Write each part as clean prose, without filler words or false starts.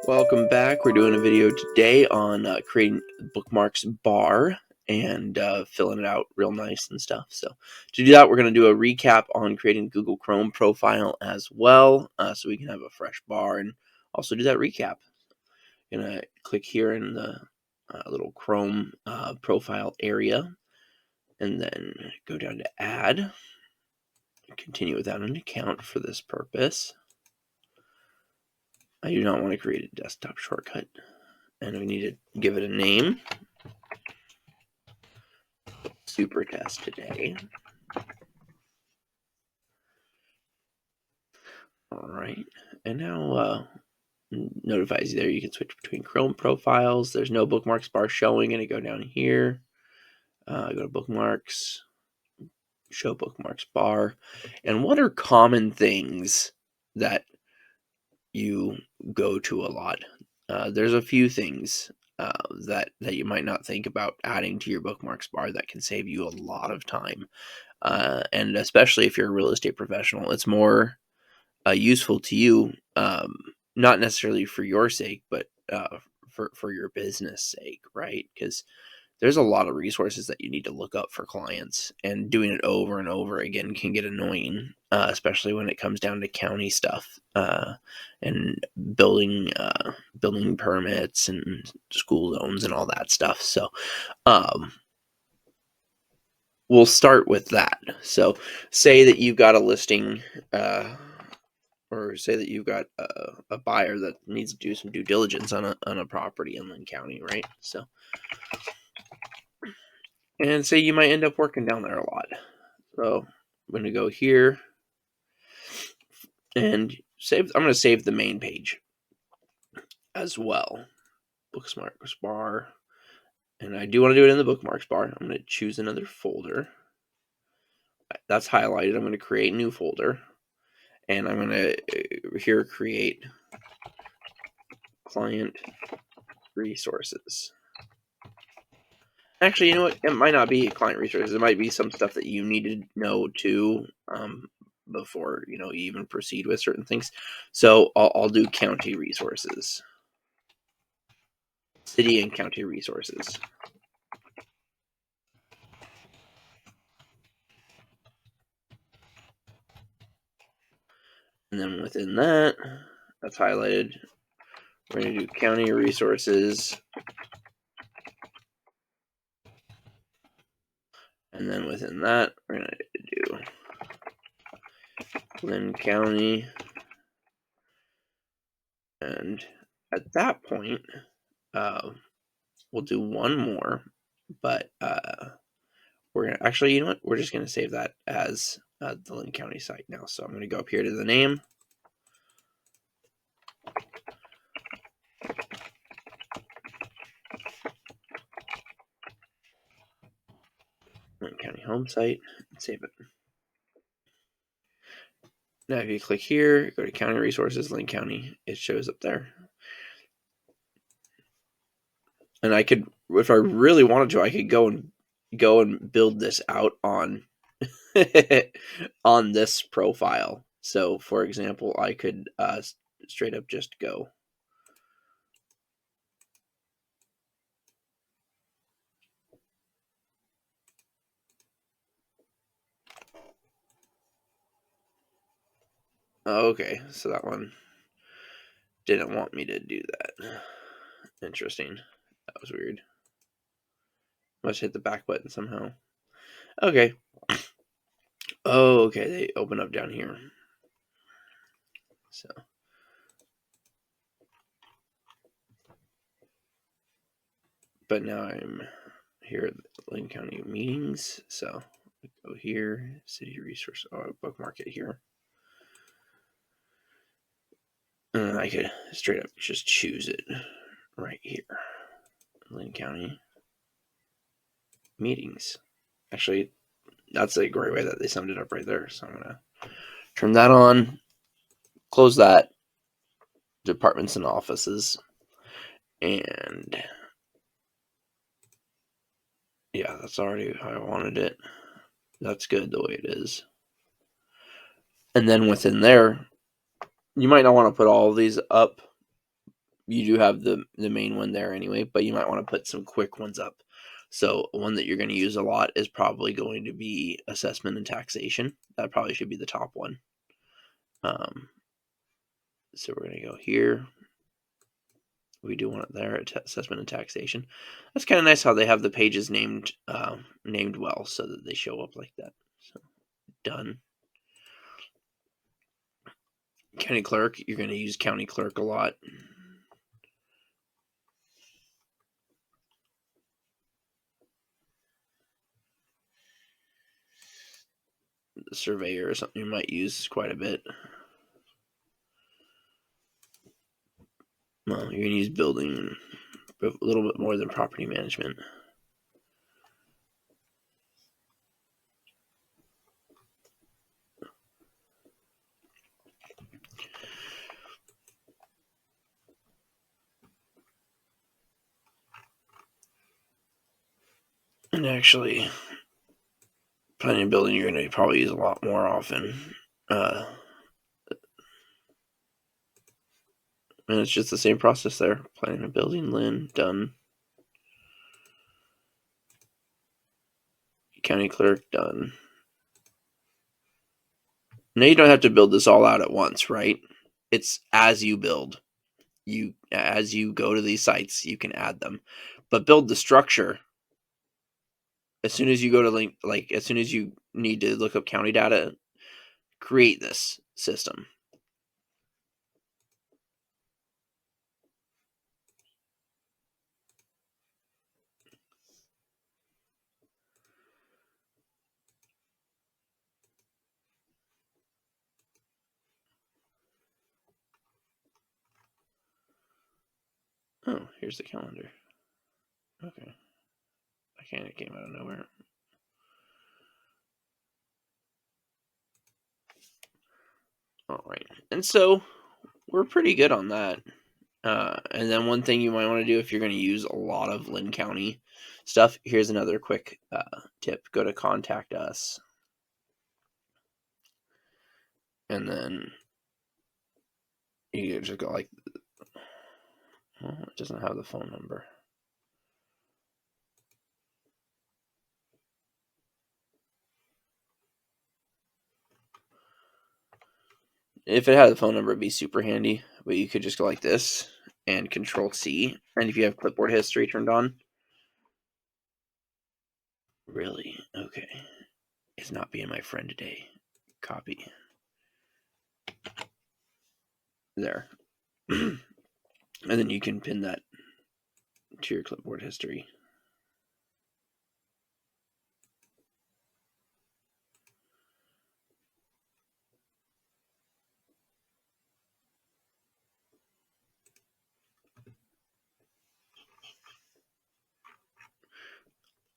Welcome back. We're doing a video today on creating Bookmarks bar and filling it out real nice and stuff. So to do that, we're going to do a recap on creating Google Chrome profile as well, so we can have a fresh bar and also do that recap. I'm going to click here in the little Chrome profile area and then go down to add. Continue without an account for this purpose. I do not want to create a desktop shortcut. And we need to give it a name. Super test today. All right. And now notifies you there you can switch between Chrome profiles. There's no bookmarks bar showing. And I go down here. Go to bookmarks. Show bookmarks bar. And what are common things that you go to a lot? There's a few things that you might not think about adding to your bookmarks bar that can save you a lot of time. And especially if you're a real estate professional, it's more useful to you, not necessarily for your sake, but for your business sake, right? Because there's a lot of resources that you need to look up for clients, and doing it over and over again can get annoying, especially when it comes down to county stuff and building permits and school zones and all that stuff. So we'll start with that. So say that you've got a listing, or say that you've got a buyer that needs to do some due diligence on a property in Lynn County, right? So, and say you might end up working down there a lot. So I'm going to go here and save. I'm going to save the main page as well. Bookmarks bar. And I do want to do it in the bookmarks bar. I'm going to choose another folder. That's highlighted. I'm going to create a new folder. And I'm going to here create client resources. Actually, you know what? It might not be client resources. It might be some stuff that you need to know too before you even proceed with certain things. So I'll do county resources, city and county resources. And then within that, that's highlighted. We're going to do county resources. And then within that, we're going to do Lynn County. And at that point, we'll do one more. But we're going to actually, you know what? We're just going to save that as the Lynn County site now. So I'm going to go up here to the name. Lynn County home site and save it. Now, if you click here, go to county resources, Lynn County, it shows up there. And I could, if I really wanted to, I could go and build this out on on this profile. So, for example, I could straight up just go okay, so that one didn't want me to do that. Interesting. That was weird. Must hit the back button somehow. Okay. Oh, okay, they open up down here. So but now I'm here at Lynn County meetings. So go here, city resource, bookmark it here. And I could straight up just choose it right here. Lynn County meetings. Actually, that's a great way that they summed it up right there. So I'm going to turn that on, close that, departments and offices. And yeah, that's already how I wanted it. That's good the way it is. And then within there, you might not want to put all of these up you do have the main one there anyway, but you might want to put some quick ones up. So one that you're going to use a lot is probably going to be assessment and taxation. That probably should be the top one. So we're going to go here. We do want it there, assessment and taxation. That's kind of nice how they have the pages named well so that they show up like that. So done. County clerk, you're going to use county clerk a lot. The surveyor or something you might use quite a bit. Well, you're going to use building a little bit more than property management. And actually, planning and building you're going to probably use a lot more often. And it's just the same process there. Planning and building, Lynn, done. County clerk, done. Now you don't have to build this all out at once, right? It's as you build. As you go to these sites, you can add them. But build the structure. As soon as you go to link, like as soon as you need to look up county data, create this system. Oh, here's the calendar. Okay. It came out of nowhere. All right. And so we're pretty good on that. And then one thing you might want to do if you're going to use a lot of Lynn County stuff, here's another quick tip. Go to contact us. And then you just go like, well, it doesn't have the phone number. If it had the phone number, it'd be super handy. But you could just go like this and Control C. And if you have clipboard history turned on, really? Okay. It's not being my friend today. Copy. There. And then you can pin that to your clipboard history.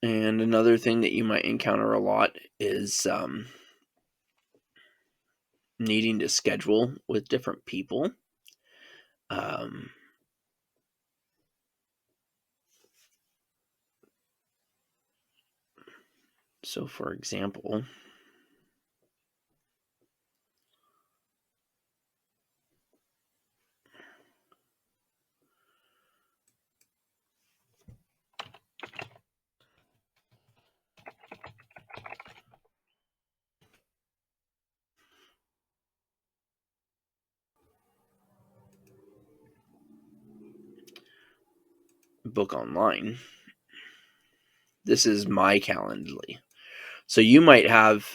And another thing that you might encounter a lot is needing to schedule with different people. So, for example, book online. This is my Calendly. So you might have,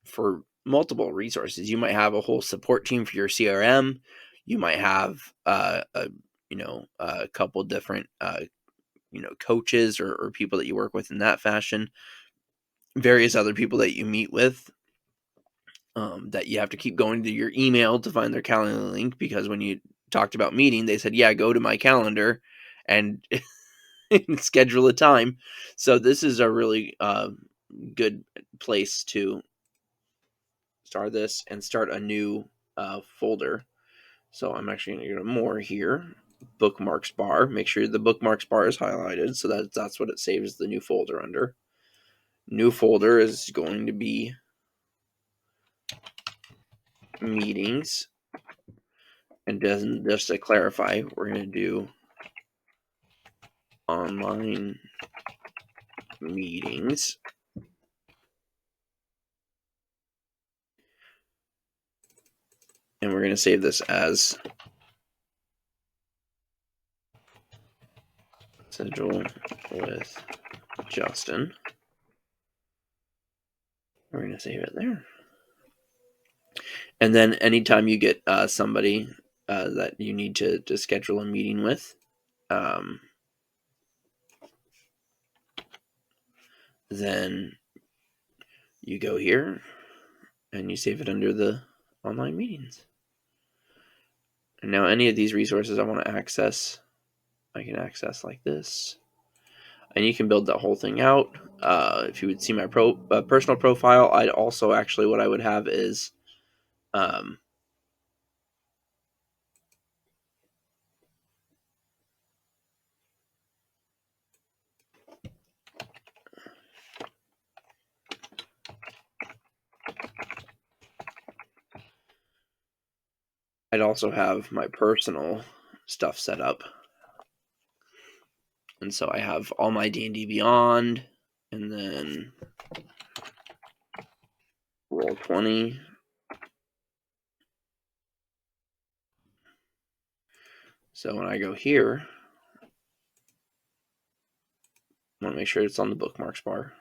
for multiple resources, you might have a whole support team for your CRM. You might have a couple different coaches or people that you work with in that fashion. Various other people that you meet with. That you have to keep going to your email to find their calendar link, because when you talked about meeting, they said, yeah, go to my calendar and schedule a time. So this is a really good place to start this and start a new folder. So I'm actually going to go to more here. Bookmarks bar. Make sure the bookmarks bar is highlighted, so that's what it saves the new folder under. New folder is going to be meetings. And doesn't, just to clarify, we're going to do online meetings. And we're going to save this as schedule with Justin. We're going to save it there. And then anytime you get somebody that you need to schedule a meeting with, then you go here and you save it under the online meetings. And now any of these resources I want to access, I can access like this. And you can build that whole thing out. If you would see my personal profile, I'd also actually, what I would have is I'd also have my personal stuff set up. And so I have all my D&D Beyond, and then Roll20. So when I go here, I want to make sure it's on the bookmarks bar.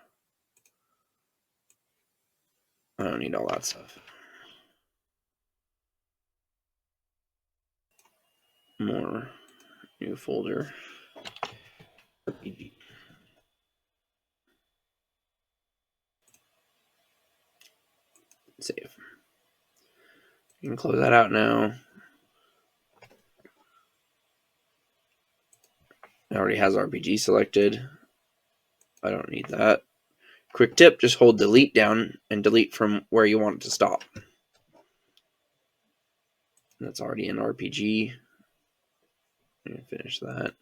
I don't need all that stuff. More, new folder, RPG. Save. You can close that out now. It already has RPG selected. I don't need that. Quick tip, just hold delete down and delete from where you want it to stop. That's already in RPG. I'm going to finish that.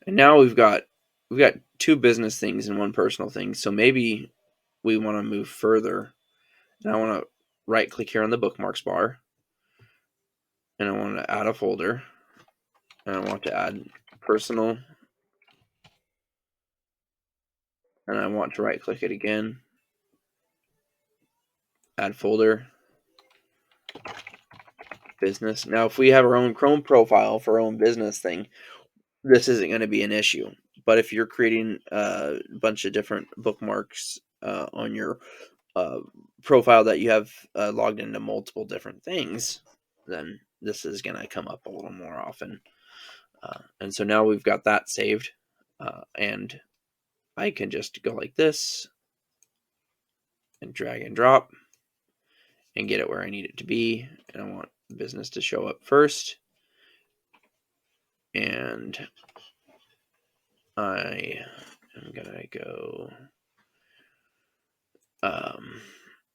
And now we've got two business things and one personal thing. So maybe we want to move further. And I want to right click here on the bookmarks bar. And I want to add a folder. And I want to add personal. And I want to right click it again. Add folder. Business. Now, if we have our own Chrome profile for our own business thing, this isn't going to be an issue. But if you're creating a bunch of different bookmarks on your profile that you have logged into multiple different things, then this is going to come up a little more often. And so now we've got that saved. And I can just go like this and drag and drop and get it where I need it to be. And I want business to show up first. And I am going to go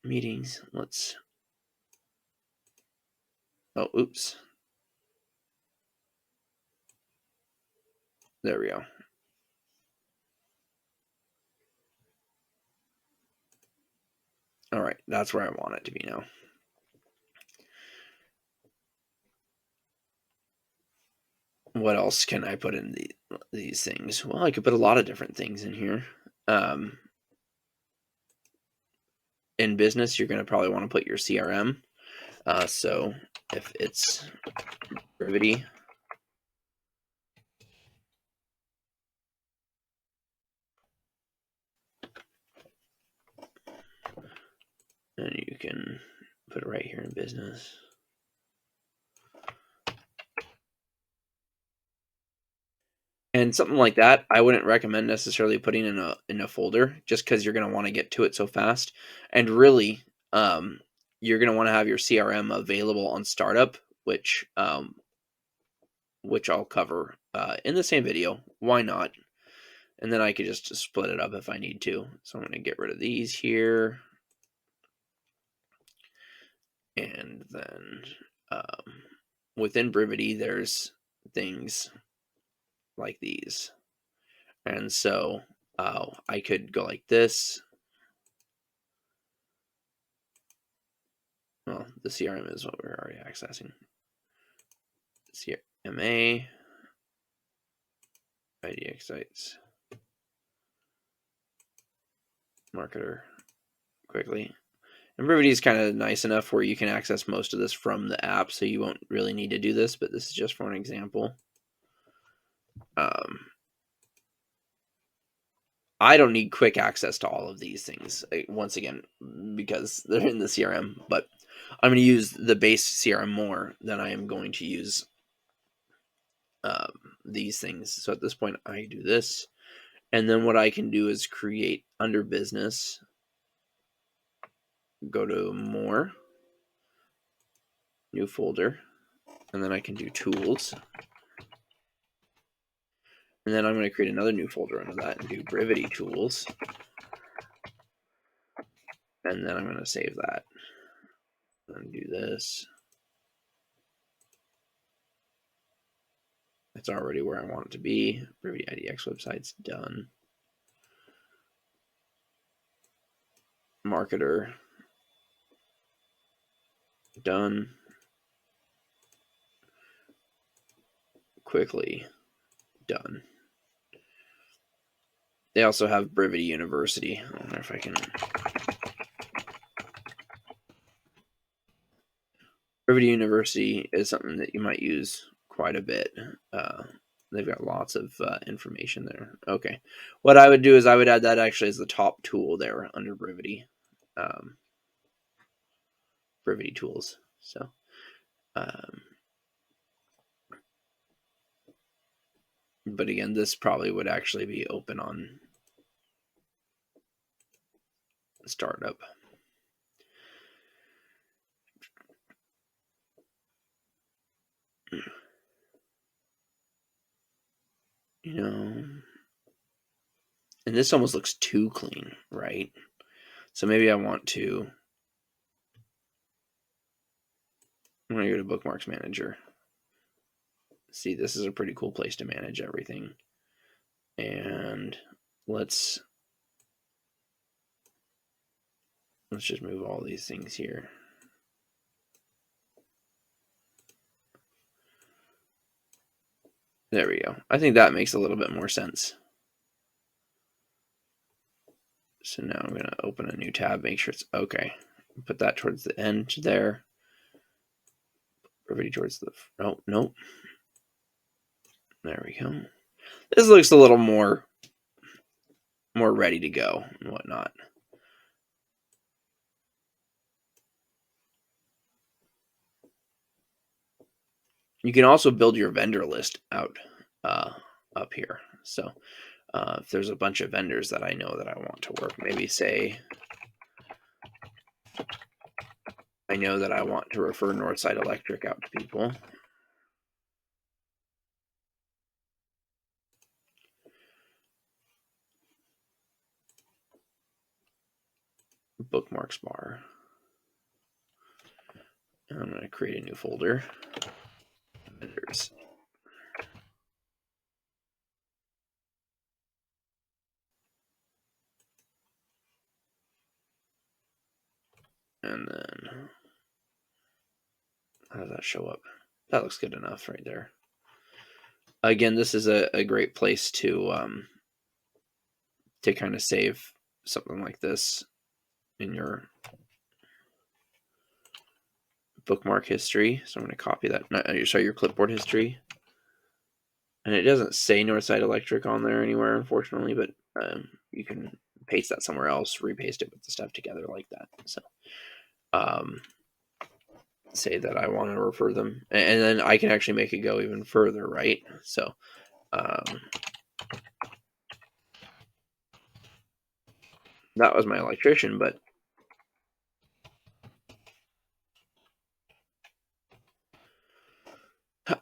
meetings. Oops. There we go. All right, that's where I want it to be now. What else can I put in these things? Well, I could put a lot of different things in here. In business, you're going to probably want to put your CRM. So if it's Brevity, then you can put it right here in business. And something like that, I wouldn't recommend necessarily putting in a folder, just because you're going to want to get to it so fast. And really, you're going to want to have your CRM available on startup, which I'll cover in the same video. Why not? And then I could just split it up if I need to. So I'm going to get rid of these here. And then within Brevity, there's things like these. And so I could go like this. Well, the CRM is what we're already accessing. CRMA, IDX sites, marketer, quickly. And Brevity is kind of nice enough where you can access most of this from the app, so you won't really need to do this, but this is just for an example. I don't need quick access to all of these things, once again, because they're in the CRM, but I'm going to use the base CRM more than I am going to use these things. So at this point, I do this. And then what I can do is create under business, go to more, new folder, and then I can do tools. And then I'm going to create another new folder under that and do Brevity tools. And then I'm going to save that and do this. It's already where I want it to be. Brevity IDX website's done. Marketer, done. Quickly, done. They also have Brevity University. I don't know if I can. Brevity University is something that you might use quite a bit. They've got lots of information there. Okay. What I would do is I would add that actually as the top tool there under Brevity. Brevity tools. So, but again, this probably would actually be open on startup. You know, and this almost looks too clean, right? So maybe I want to. I'm going to go to Bookmarks Manager. See, this is a pretty cool place to manage everything. And let's just move all these things here. There we go. I think that makes a little bit more sense. So now I'm going to open a new tab, make sure it's okay. Put that towards the end there. Everybody towards the, oh, nope. There we go. This looks a little more ready to go and whatnot. You can also build your vendor list out up here. So if there's a bunch of vendors that I know that I want to work, maybe say I know that I want to refer Northside Electric out to people. Bookmarks bar. And I'm going to create a new folder. Vendors. And then how does that show up? That looks good enough right there. Again, this is a great place to kind of save something like this in your bookmark history. So I'm going to copy that. Sorry, your clipboard history. And it doesn't say Northside Electric on there anywhere, unfortunately, but you can paste that somewhere else, repaste it with the stuff together like that. So say that I want to refer them, and then I can actually make it go even further, right? So that was my electrician, but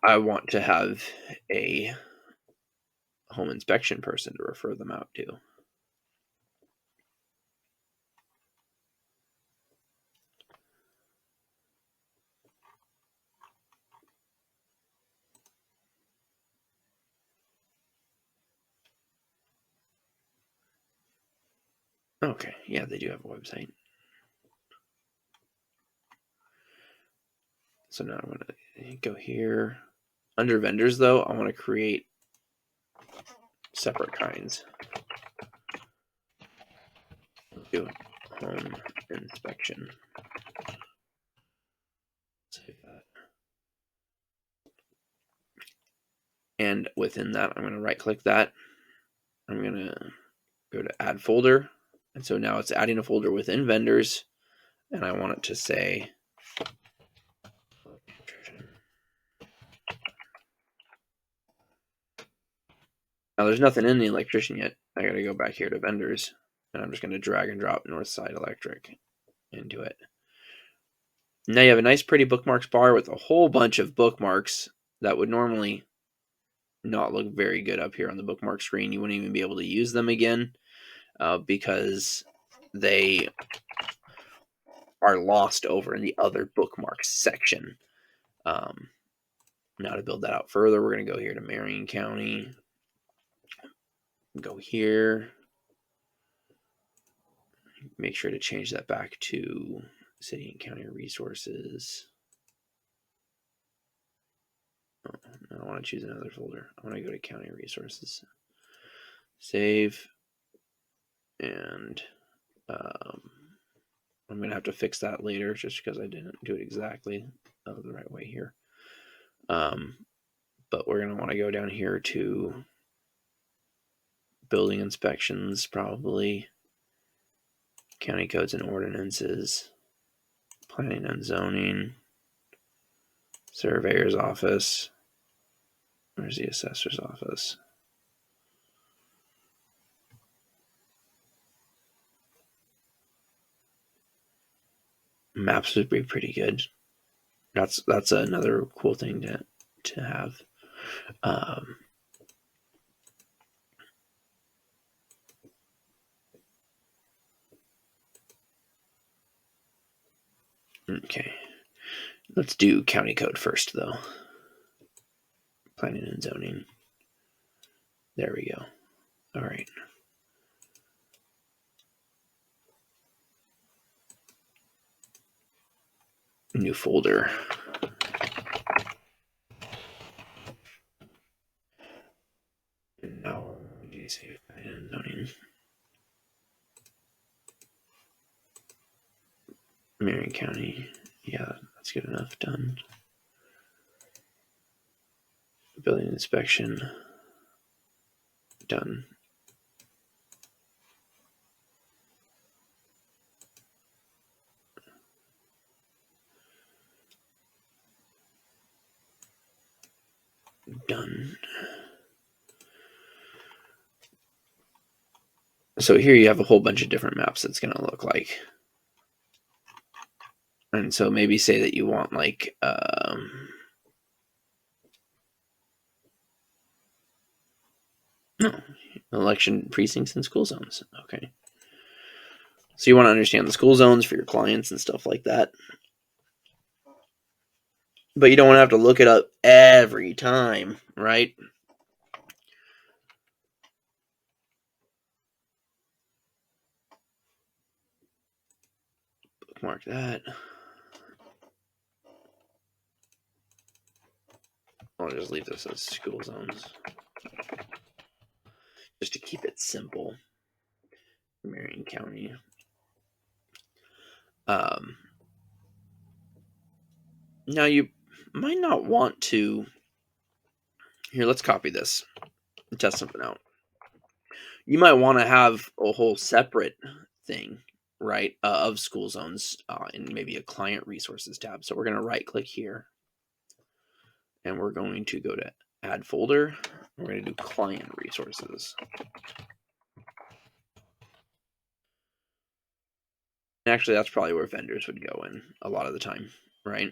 I want to have a home inspection person to refer them out to. Okay, yeah, they do have a website. So now I'm going to go here. Under vendors, though, I want to create separate kinds. Do home inspection. Save that. And within that, I'm going to right click that. I'm going to go to add folder. And so now it's adding a folder within vendors. And I want it to say now there's nothing in the electrician yet. I got to go back here to vendors. And I'm just going to drag and drop Northside Electric into it. Now you have a nice pretty bookmarks bar with a whole bunch of bookmarks that would normally not look very good up here on the bookmark screen. You wouldn't even be able to use them again because they are lost over in the other bookmarks section. Now to build that out further, we're going to go here to Marion County. Go here. Make sure to change that back to City and County Resources. Oh, I don't want to choose another folder. I want to go to County Resources. Save. And I'm going to have to fix that later just because I didn't do it exactly the right way here. But we're going to want to go down here to building inspections, probably county codes and ordinances, planning and zoning, surveyor's office. Where's the assessor's office? Maps would be pretty good. That's another cool thing to have. Okay, let's do county code first, though. Planning and zoning. There we go. All right. New folder. Now, planning and zoning. Marion County. Yeah, that's good enough. Done. Building inspection. Done. Done. So here you have a whole bunch of different maps it's going to look like. And so maybe say that you want like election precincts and school zones. Okay. So you want to understand the school zones for your clients and stuff like that. But you don't want to have to look it up every time, right? Bookmark that. I'll just leave this as school zones. Just to keep it simple. Marion County. Now you might not want to. Here, let's copy this and test something out. You might want to have a whole separate thing, right, of school zones in maybe a client resources tab. So we're going to right click here and we're going to go to add folder. We're going to do client resources. And actually, that's probably where vendors would go in a lot of the time, right?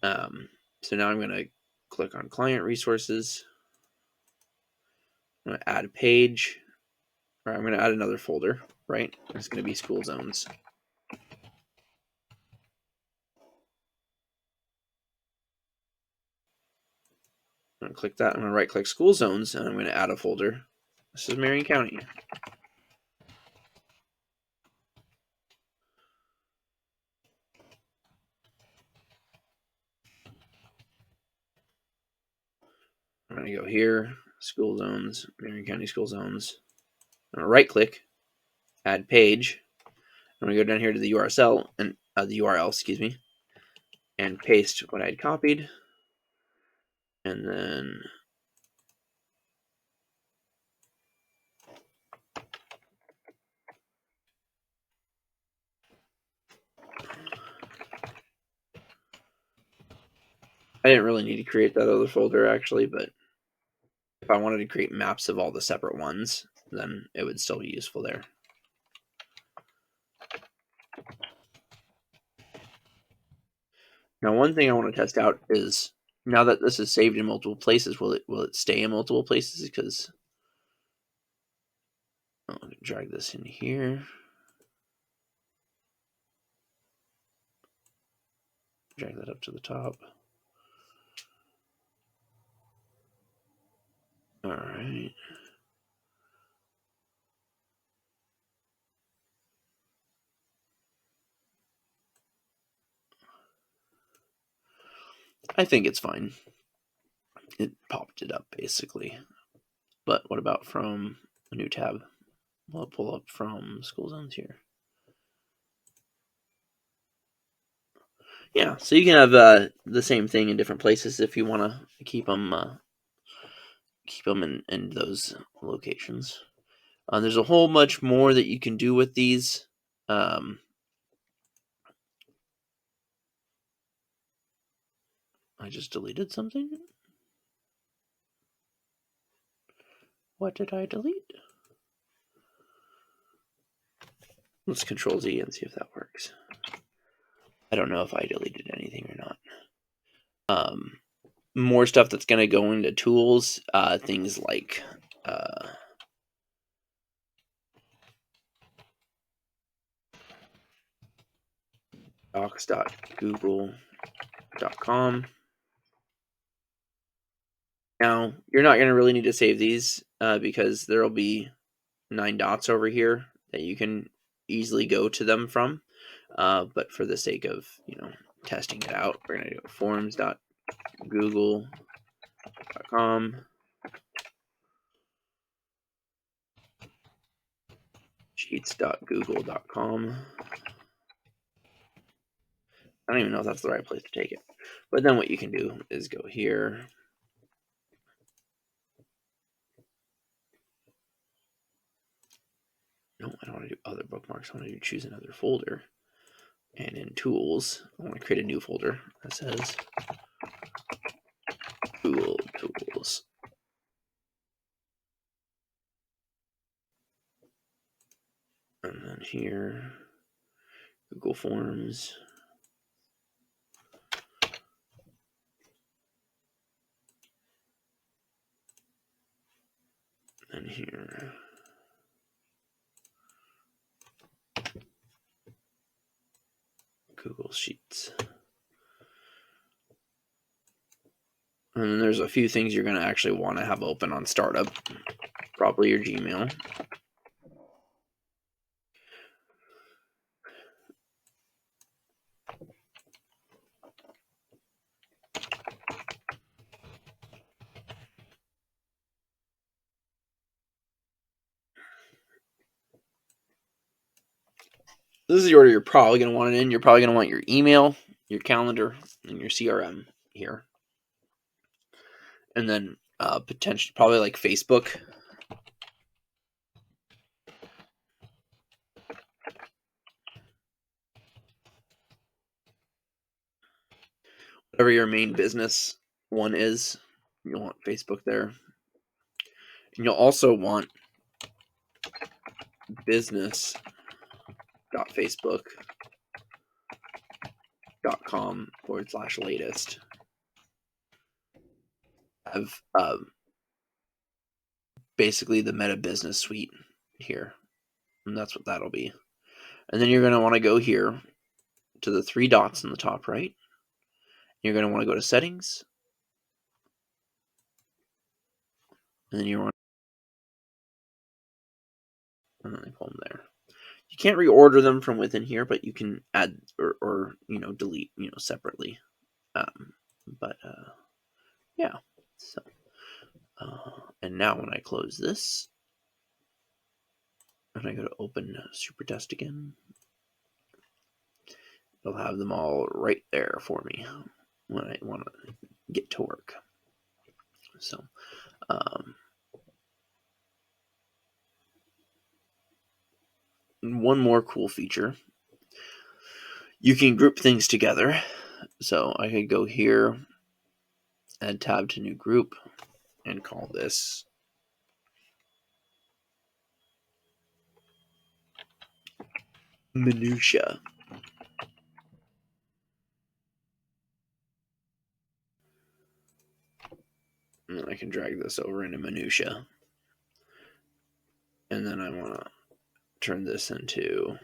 So now I'm going to click on client resources. I'm going to add a page, or I'm going to add another folder, right? It's going to be school zones. I'm going to click that. I'm going to right click school zones and I'm going to add a folder. This is Marion County. going to go here, school zones, Marion County school zones. I'm going to right click, add page. I'm going to go down here to the URL and the URL, excuse me, and paste what I had copied. And then I didn't really need to create that other folder actually, but if I wanted to create maps of all the separate ones, then it would still be useful there. Now, one thing I want to test out is now that this is saved in multiple places, will it stay in multiple places? Because I'll drag this in here, drag that up to the top. All right. I think it's fine. It popped it up basically. But what about from a new tab? We'll pull up from school zones here. Yeah, so you can have the same thing in different places if you want to keep them in those locations. There's a whole much more that you can do with these. I just deleted something. What did I delete? Let's Control Z and see if that works. I don't know if I deleted anything or not. More stuff that's going to go into tools, things like docs.google.com. Now, you're not going to really need to save these because there will be 9 dots over here that you can easily go to them from. But for the sake of, testing it out, we're going to do forms.google.com. sheets.google.com. I don't even know if that's the right place to take it. But then what you can do is go here. No, I don't want to do other bookmarks. I want to choose another folder. And in tools, I want to create a new folder that says Google Tools. And then here, Google Forms. And here, Google Sheets. And then there's a few things you're going to actually want to have open on startup. Probably your Gmail. This is the order you're probably going to want it in. You're probably going to want your email, your calendar, and your CRM here. And then potentially probably like Facebook. Whatever your main business one is, you'll want Facebook there. And you'll also want business.facebook.com/latest. Have basically the Meta Business Suite here. And that's what that'll be. And then you're going to want to go here to the 3 dots in the top right. You're going to want to go to Settings. And then you want and then pull them there. You can't reorder them from within here, but you can add or delete separately. Yeah. So And now when I close this, and I go to open Supertest again, it'll have them all right there for me when I want to get to work. So, one more cool feature. You can group things together. So I could go here, add tab to new group, and call this minutia. And I can drag this over into minutia. And then I want to turn this into,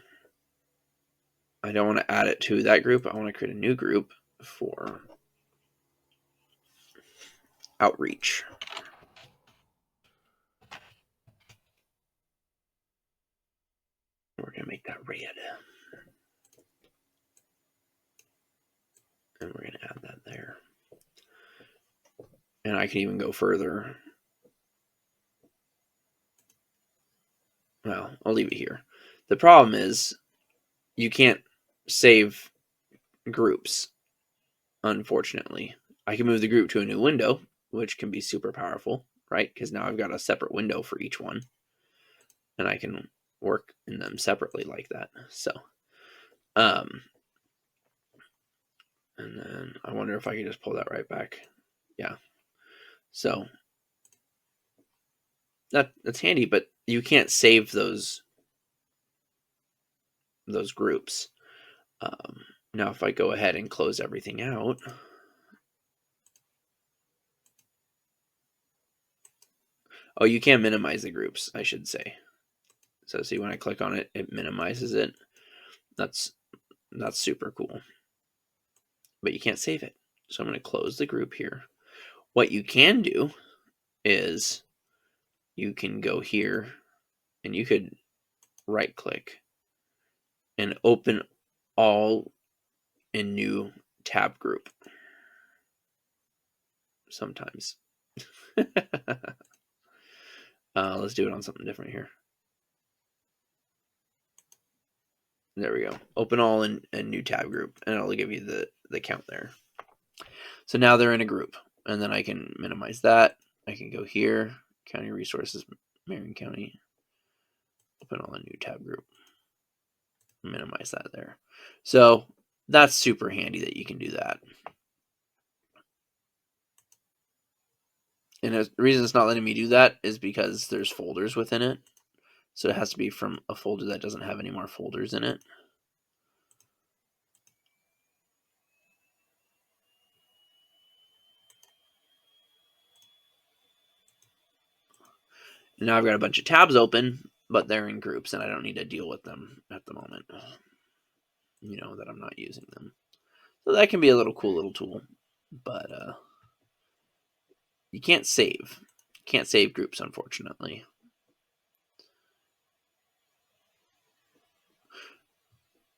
I don't want to add it to that group. I want to create a new group for outreach. We're going to make that red. And we're going to add that there. And I can even go further. Well, I'll leave it here. The problem is you can't save groups, unfortunately. I can move the group to a new window, which can be super powerful, right? Because now I've got a separate window for each one. And I can work in them separately like that. So, and then I wonder if I could just pull that right back. Yeah. So that's handy, but you can't save those groups. Now, if I go ahead and close everything out, oh, you can minimize the groups, I should say. So see, when I click on it, it minimizes it. That's super cool. But you can't save it. So I'm going to close the group here. What you can do is you can go here and you could right click and open all in new tab group sometimes. Let's do it on something different here. There we go. Open all in a new tab group, and it'll give you the count there. So now they're in a group, and then I can minimize that. I can go here, County Resources, Marion County, open all a new tab group, minimize that there. So that's super handy that you can do that. And the reason it's not letting me do that is because there's folders within it. So it has to be from a folder that doesn't have any more folders in it. And now I've got a bunch of tabs open, but they're in groups and I don't need to deal with them at the moment. You know, that I'm not using them. So that can be a little cool little tool, but you can't save. Can't save groups, unfortunately.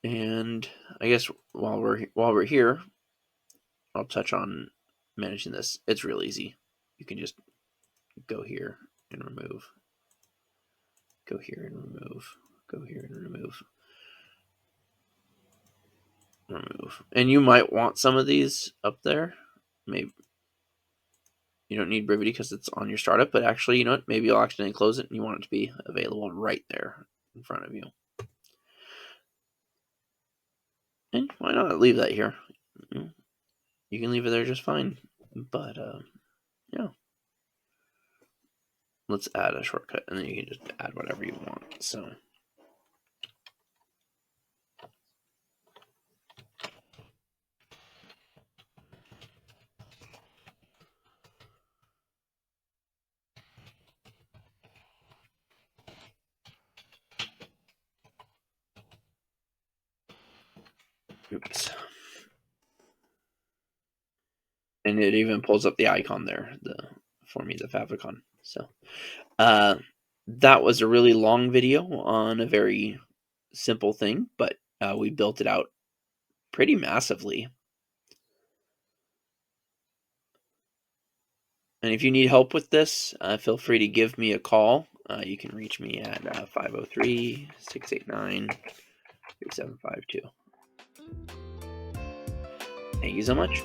And I guess while we're here, I'll touch on managing this. It's real easy. You can just go here and remove. Go here and remove. Go here and remove. Remove. And you might want some of these up there. Maybe you don't need Brivity because it's on your startup, but actually, you know what? Maybe you'll accidentally close it and you want it to be available right there in front of you. And why not leave that here? You can leave it there just fine. But, yeah. Let's add a shortcut, and then you can just add whatever you want. So, oops. And it even pulls up the icon there, for me, the favicon. So, that was a really long video on a very simple thing, but we built it out pretty massively. And if you need help with this, feel free to give me a call. You can reach me at 503-689-3752. Thank you so much.